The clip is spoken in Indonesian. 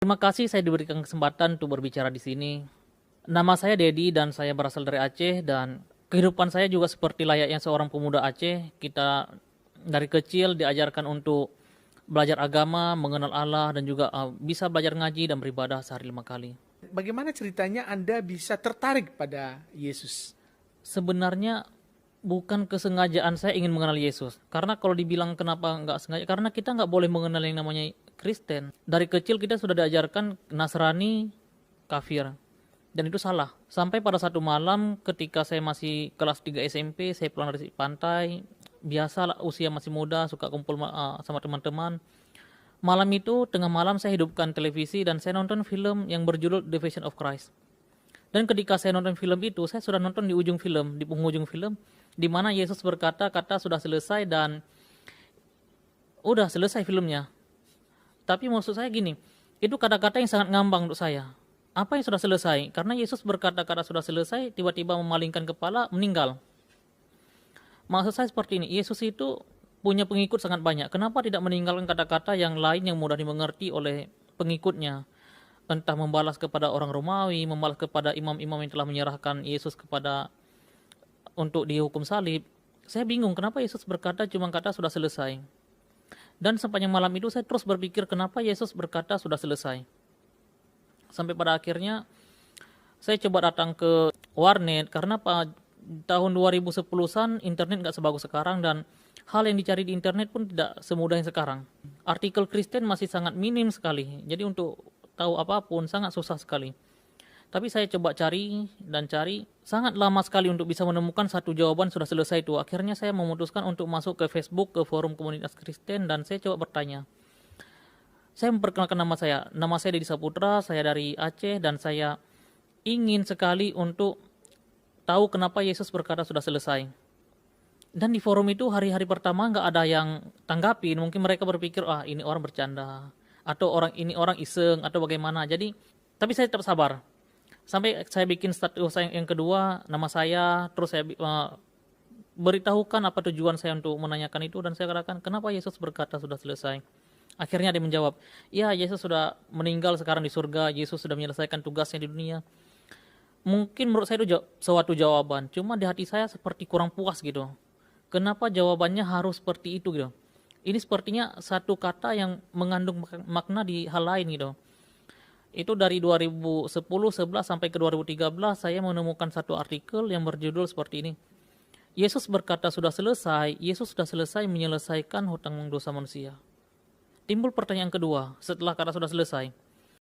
Terima kasih saya diberikan kesempatan untuk berbicara di sini. Nama saya Dedi dan saya berasal dari Aceh, dan kehidupan saya juga seperti layaknya seorang pemuda Aceh. Kita dari kecil diajarkan untuk belajar agama, mengenal Allah, dan juga bisa belajar ngaji dan beribadah sehari 5 kali. Bagaimana ceritanya Anda bisa tertarik pada Yesus? Sebenarnya bukan kesengajaan saya ingin mengenal Yesus. Karena kalau dibilang kenapa nggak sengaja, karena kita nggak boleh mengenal yang namanya Kristen. Dari kecil kita sudah diajarkan Nasrani, kafir. Dan itu salah. Sampai pada satu malam ketika saya masih kelas 3 SMP, saya pulang dari pantai. Biasalah, usia masih muda, suka kumpul sama teman-teman. Malam itu, tengah malam saya hidupkan televisi dan saya nonton film yang berjudul The Passion of Christ. Dan ketika saya nonton film itu, saya sudah nonton di ujung film, di penghujung film, di mana Yesus berkata, kata sudah selesai dan udah selesai filmnya. Tapi maksud saya gini, itu kata-kata yang sangat ngambang untuk saya. Apa yang sudah selesai? Karena Yesus berkata-kata sudah selesai, tiba-tiba memalingkan kepala, meninggal. Maksud saya seperti ini, Yesus itu punya pengikut sangat banyak. Kenapa tidak meninggalkan kata-kata yang lain yang mudah dimengerti oleh pengikutnya? Entah membalas kepada orang Romawi, membalas kepada imam-imam yang telah menyerahkan Yesus kepada untuk dihukum salib. Saya bingung kenapa Yesus berkata cuma kata sudah selesai. Dan sepanjang malam itu saya terus berpikir kenapa Yesus berkata sudah selesai. Sampai pada akhirnya saya coba datang ke warnet karena tahun 2010-an internet nggak sebagus sekarang dan hal yang dicari di internet pun tidak semudah yang sekarang. Artikel Kristen masih sangat minim sekali. Jadi untuk tahu apapun sangat susah sekali. Tapi saya coba cari dan cari, sangat lama sekali untuk bisa menemukan satu jawaban sudah selesai itu. Akhirnya saya memutuskan untuk masuk ke Facebook, ke forum komunitas Kristen, dan saya coba bertanya. Saya memperkenalkan nama saya. Nama saya Dedi Saputra, saya dari Aceh, dan saya ingin sekali untuk tahu kenapa Yesus berkata sudah selesai. Dan di forum itu hari-hari pertama nggak ada yang tanggapin. Mungkin mereka berpikir, ini orang bercanda. Atau ini orang iseng, atau bagaimana. Tapi saya tetap sabar. Sampai saya bikin status yang kedua, nama saya, terus saya beritahukan apa tujuan saya untuk menanyakan itu, dan saya katakan, kenapa Yesus berkata sudah selesai? Akhirnya dia menjawab, ya Yesus sudah meninggal sekarang di surga, Yesus sudah menyelesaikan tugasnya di dunia. Mungkin menurut saya itu suatu jawaban, cuma di hati saya seperti kurang puas gitu. Kenapa jawabannya harus seperti itu gitu? Ini sepertinya satu kata yang mengandung makna di hal lain gitu. Itu dari 2010-11 sampai ke 2013 saya menemukan satu artikel yang berjudul seperti ini. Yesus berkata sudah selesai, Yesus sudah selesai menyelesaikan hutang dosa manusia. Timbul pertanyaan kedua setelah kata sudah selesai.